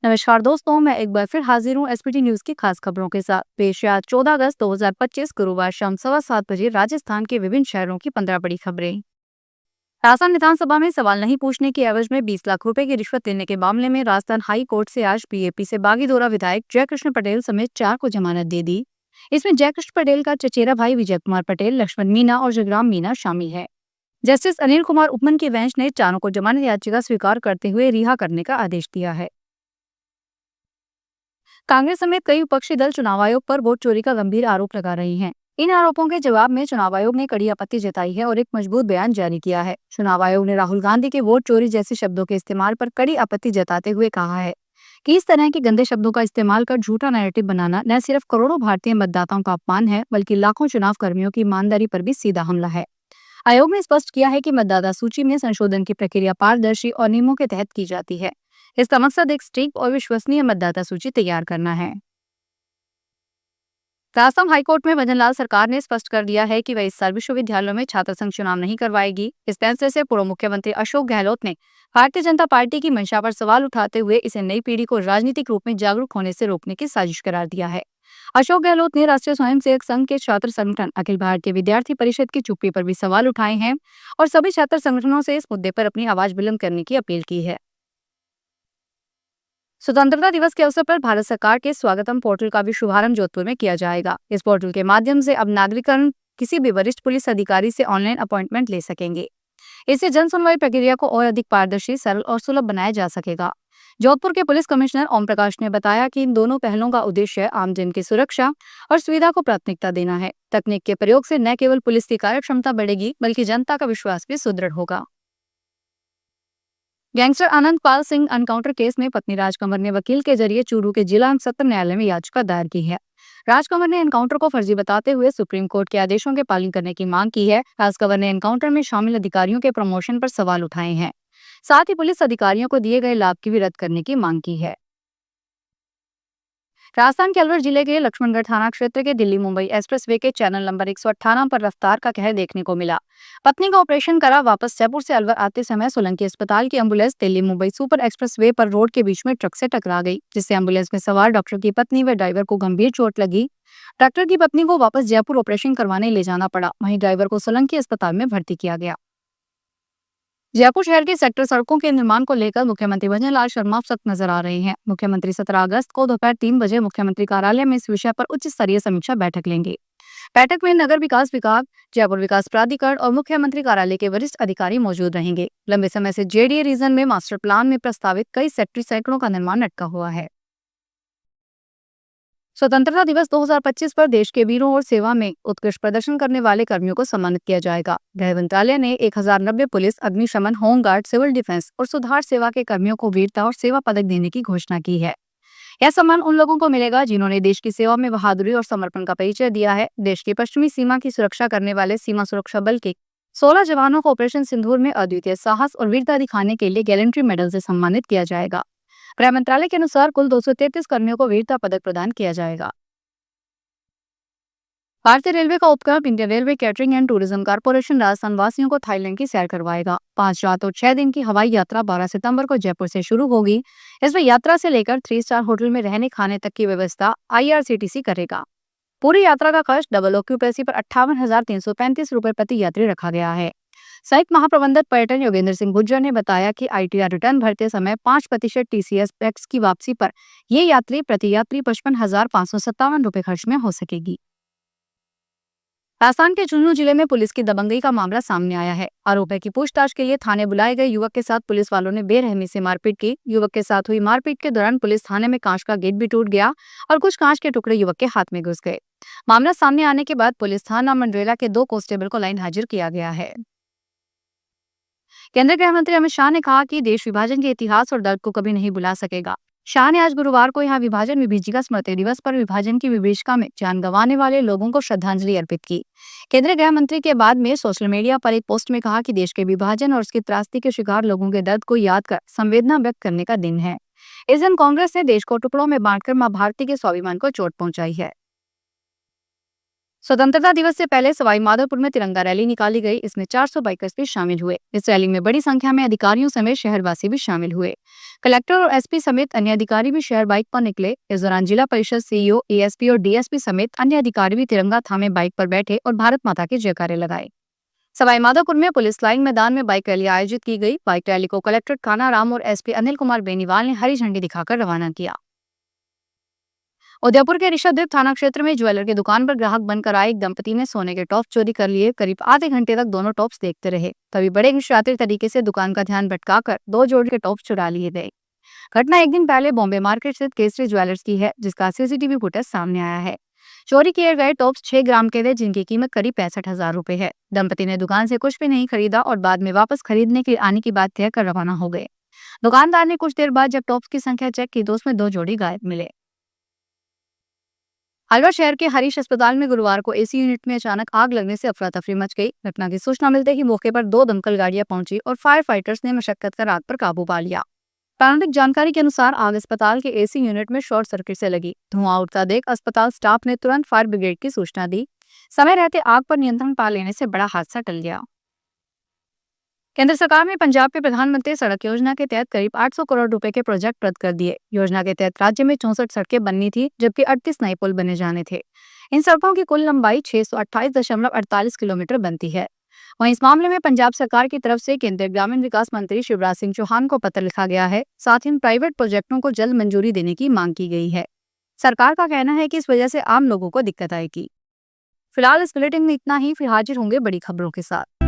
नमस्कार दोस्तों, मैं एक बार फिर हाजिर हूँ एसपीटी न्यूज की खास खबरों के साथ। पेश है आज 14 अगस्त 2025 गुरुवार शाम 7:15 राजस्थान के विभिन्न शहरों की 15 बड़ी खबरें। राजस्थान विधानसभा में सवाल नहीं पूछने के एवज में 20 लाख रुपए की रिश्वत लेने के मामले में राजस्थान हाई कोर्ट से आज बीएपी से बागीदोरा विधायक जयकृष्ण पटेल समेत 4 को जमानत दे दी। इसमें जयकृष्ण पटेल का चचेरा भाई विजय कुमार पटेल, लक्ष्मण मीणा और जगराम मीणा शामिल है। जस्टिस अनिल कुमार उपमन की बेंच ने चारों को जमानत याचिका स्वीकार करते हुए रिहा करने का आदेश दिया है। कांग्रेस समेत कई विपक्षी दल चुनाव आयोग पर वोट चोरी का गंभीर आरोप लगा रही हैं। इन आरोपों के जवाब में चुनाव आयोग ने कड़ी आपत्ति जताई है और एक मजबूत बयान जारी किया है। चुनाव आयोग ने राहुल गांधी के वोट चोरी जैसे शब्दों के इस्तेमाल पर कड़ी आपत्ति जताते हुए कहा है कि इस तरह के गंदे शब्दों का इस्तेमाल कर झूठा नैरेटिव बनाना न सिर्फ करोड़ों भारतीय मतदाताओं का अपमान है, बल्कि लाखों चुनाव कर्मियों की ईमानदारी पर भी सीधा हमला है। आयोग ने स्पष्ट किया है कि मतदाता सूची में संशोधन की प्रक्रिया पारदर्शी और नियमों के तहत की जाती है। इसका मकसद एक सटीक और विश्वसनीय मतदाता सूची तैयार करना है। राजस्थान हाईकोर्ट में भजनलाल सरकार ने स्पष्ट कर दिया है कि वह इस साल विश्वविद्यालयों में छात्र संघ चुनाव नहीं करवाएगी। इस फैसले से पूर्व मुख्यमंत्री अशोक गहलोत ने भारतीय जनता पार्टी की मंशा पर सवाल उठाते हुए इसे नई पीढ़ी को राजनीतिक रूप में जागरूक होने से रोकने की साजिश करार दिया है। अशोक गहलोत ने राष्ट्रीय स्वयंसेवक संघ के छात्र संगठन अखिल भारतीय विद्यार्थी परिषद की चुप्पी पर भी सवाल उठाए हैं और सभी छात्र संगठनों से इस मुद्दे पर अपनी आवाज बुलंद करने की अपील की है। स्वतंत्रता दिवस के अवसर पर भारत सरकार के स्वागतम पोर्टल का भी शुभारंभ जोधपुर में किया जाएगा। इस पोर्टल के माध्यम से अब नागरिकगण किसी भी वरिष्ठ पुलिस अधिकारी से ऑनलाइन अपॉइंटमेंट ले सकेंगे। इससे जन सुनवाई प्रक्रिया को और अधिक पारदर्शी, सरल और सुलभ बनाया जा सकेगा। जोधपुर के पुलिस कमिश्नर ओम प्रकाश ने बताया कि इन दोनों पहलों का उद्देश्य आमजन की सुरक्षा और सुविधा को प्राथमिकता देना है। तकनीक के प्रयोग से न केवल पुलिस की कार्यक्षमता बढ़ेगी, बल्कि जनता का विश्वास भी सुदृढ़ होगा। गैंगस्टर आनंद पाल सिंह एनकाउंटर केस में पत्नी राजकमर ने वकील के जरिए चूरू के जिला सत्र न्यायालय में याचिका दायर की है। राजकमर ने एनकाउंटर को फर्जी बताते हुए सुप्रीम कोर्ट के आदेशों के पालन करने की मांग की है। राजकमर ने एनकाउंटर में शामिल अधिकारियों के प्रमोशन पर सवाल उठाए हैं। साथ ही पुलिस अधिकारियों को दिए गए लाभ की भी रद्द करने की मांग की है। राजस्थान के अलवर जिले के लक्ष्मणगढ़ थाना क्षेत्र के दिल्ली मुंबई एक्सप्रेसवे के चैनल नंबर 118 पर रफ्तार का कहर देखने को मिला। पत्नी का ऑपरेशन करा वापस जयपुर से अलवर आते समय सोलंकी अस्पताल की ambulance Delhi Mumbai super expressway पर रोड के बीच में ट्रक से टकरा गई, जिससे एम्बुलेंस में सवार डॉक्टर की पत्नी व ड्राइवर को गंभीर चोट लगी। डॉक्टर की पत्नी को वापस जयपुर ऑपरेशन करवाने ले जाना पड़ा, वहीं ड्राइवर को सोलंकी अस्पताल में भर्ती किया गया। जयपुर शहर की सेक्टर सड़कों के निर्माण को लेकर मुख्यमंत्री भजनलाल शर्मा सख्त नजर आ रहे हैं। मुख्यमंत्री 17 अगस्त को दोपहर 3 बजे मुख्यमंत्री कार्यालय में इस विषय पर उच्च स्तरीय समीक्षा बैठक लेंगे। बैठक में नगर विकास विभाग, जयपुर विकास प्राधिकरण और मुख्यमंत्री कार्यालय के वरिष्ठ अधिकारी मौजूद रहेंगे। लंबे समय से जेडीए रीजन में मास्टर प्लान में प्रस्तावित कई सेक्टरी सैकड़ों का निर्माण अटका हुआ है। स्वतंत्रता दिवस 2025 पर देश के वीरों और सेवा में उत्कृष्ट प्रदर्शन करने वाले कर्मियों को सम्मानित किया जाएगा। गृह मंत्रालय ने 1090 पुलिस, अग्निशमन, होमगार्ड, सिविल डिफेंस और सुधार सेवा के कर्मियों को वीरता और सेवा पदक देने की घोषणा की है। यह सम्मान उन लोगों को मिलेगा जिन्होंने देश की सेवा में बहादुरी और समर्पण का परिचय दिया है। देश की पश्चिमी सीमा की सुरक्षा करने वाले सीमा सुरक्षा बल के 16 जवानों को ऑपरेशन सिंदूर में अद्वितीय साहस और वीरता दिखाने के लिए गैलेंट्री मेडल से सम्मानित किया जाएगा। गृह मंत्रालय के अनुसार कुल 233 कर्मियों को वीरता पदक प्रदान किया जाएगा। भारतीय रेलवे का उपक्रम Indian railway catering and tourism corporation Rajasthan वासियों को थाईलैंड की सैर करवाएगा। 5 रात और 6 दिन की हवाई यात्रा 12 सितंबर को जयपुर से शुरू होगी। इसमें यात्रा से लेकर 3 स्टार होटल में रहने खाने तक की व्यवस्था आईआरसीटीसी करेगा। पूरी यात्रा का खर्च डबल ऑक्यूपेंसी पर 58,335 रुपए प्रति यात्री रखा गया है। संयुक्त महाप्रबंधक पर्यटन योगेंद्र सिंह गुज्जर ने बताया कि आईटीआर रिटर्न भरते समय 5% टीसीएस टैक्स की वापसी पर ये यात्री प्रति यात्री 55,557 रुपए खर्च में हो सकेगी। राजस्थान के झुंझुनू जिले में पुलिस की दबंगई का मामला सामने आया है। आरोप है कि पूछताछ के लिए थाने बुलाए गए युवक के साथ पुलिस वालों ने बेरहमी से मारपीट की। युवक के साथ हुई मारपीट के दौरान पुलिस थाने में कांच का गेट भी टूट गया और कुछ कांच के टुकड़े युवक के हाथ में घुस गए। मामला सामने आने के बाद पुलिस थाना मंडरेला के 2 कांस्टेबल को लाइन हाजिर किया गया है। केंद्रीय गृह मंत्री अमित शाह ने कहा कि देश विभाजन के इतिहास और दर्द को कभी नहीं भुला सकेगा। शाह ने आज गुरुवार को यहां विभाजन विभीषिका स्मृति दिवस पर विभाजन की विभीषिका में जान गंवाने वाले लोगों को श्रद्धांजलि अर्पित की। केंद्रीय गृह मंत्री के बाद में सोशल मीडिया पर एक पोस्ट में कहा कि देश के विभाजन और उसकी त्रासदी के शिकार लोगों के दर्द को याद कर संवेदना व्यक्त करने का दिन है। इस दिन कांग्रेस ने देश को टुकड़ों में बांटकर मां भारती के स्वाभिमान को चोट पहुंचाई है। स्वतंत्रता दिवस से पहले सवाई माधोपुर में तिरंगा रैली निकाली गई। इसमें 400 बाइकर्स भी शामिल हुए। इस रैली में बड़ी संख्या में अधिकारियों समेत शहरवासी भी शामिल हुए। कलेक्टर और एसपी समेत अन्य अधिकारी भी शहर बाइक पर निकले। इस दौरान जिला परिषद सीईओ, एएसपी और डीएसपी समेत अन्य अधिकारी भी तिरंगा थामे बाइक पर बैठे और भारत माता के जयकारे लगाए। सवाई माधोपुर में पुलिस लाइन मैदान में बाइक रैली आयोजित की गई। बाइक रैली को कलेक्टर कानाराम और एसपी अनिल कुमार बेनीवाल ने हरी झंडी दिखाकर रवाना किया। उदयपुर के ऋषभदेव थाना क्षेत्र में ज्वेलर की दुकान पर ग्राहक बनकर आए एक दंपति ने सोने के टॉप्स चोरी कर लिए। करीब आधे घंटे तक दोनों टॉप्स देखते रहे। तभी बड़े शातिर तरीके से दुकान का ध्यान भटकाकर 2 जोड़ी के टॉप्स चुरा लिए गए। घटना एक दिन पहले बॉम्बे मार्केट स्थित केसरी ज्वेलर्स की है, जिसका सीसीटीवी फुटेज सामने आया है। चोरी किए गए टॉप्स 6 ग्राम के थे, जिनकी कीमत करीब 65,000 रुपए है। दंपति ने दुकान से कुछ भी नहीं खरीदा और बाद में वापस खरीदने के आने की बात तय कर रवाना हो गए। दुकानदार ने कुछ देर बाद जब टॉप्स की संख्या चेक की तो उसमें 2 जोड़ी गायब मिले। अलवर शहर के हरीश अस्पताल में गुरुवार को एसी यूनिट में अचानक आग लगने से अफरा तफरी मच गई। घटना की सूचना मिलते ही मौके पर 2 दमकल गाड़ियां पहुंची और फायर फाइटर्स ने मशक्कत कर आग पर काबू पा लिया। प्रारंभिक जानकारी के अनुसार आग अस्पताल के एसी यूनिट में शॉर्ट सर्किट से लगी। धुआं उठता देख अस्पताल स्टाफ ने तुरंत फायर ब्रिगेड की सूचना दी। समय रहते आग पर नियंत्रण पा लेने से बड़ा हादसा टल गया। केंद्र सरकार ने पंजाब के प्रधानमंत्री सड़क योजना के तहत करीब 800 करोड़ रुपए के प्रोजेक्ट रद्द कर दिए। योजना के तहत राज्य में 64 सड़कें बननी थी, जबकि 38 नए पुल बने जाने थे। इन सड़कों की कुल लंबाई 628.48 किलोमीटर बनती है। वहीं इस मामले में पंजाब सरकार की तरफ से केंद्रीय ग्रामीण विकास मंत्री शिवराज सिंह चौहान को पत्र लिखा गया है। साथ ही इन प्राइवेट प्रोजेक्टों को जल्द मंजूरी देने की मांग की गई है। सरकार का कहना है कि इस वजह से आम लोगों को दिक्कत आएगी। फिलहाल इस बुलेटिन में इतना ही। फिर हाजिर होंगे बड़ी खबरों के साथ।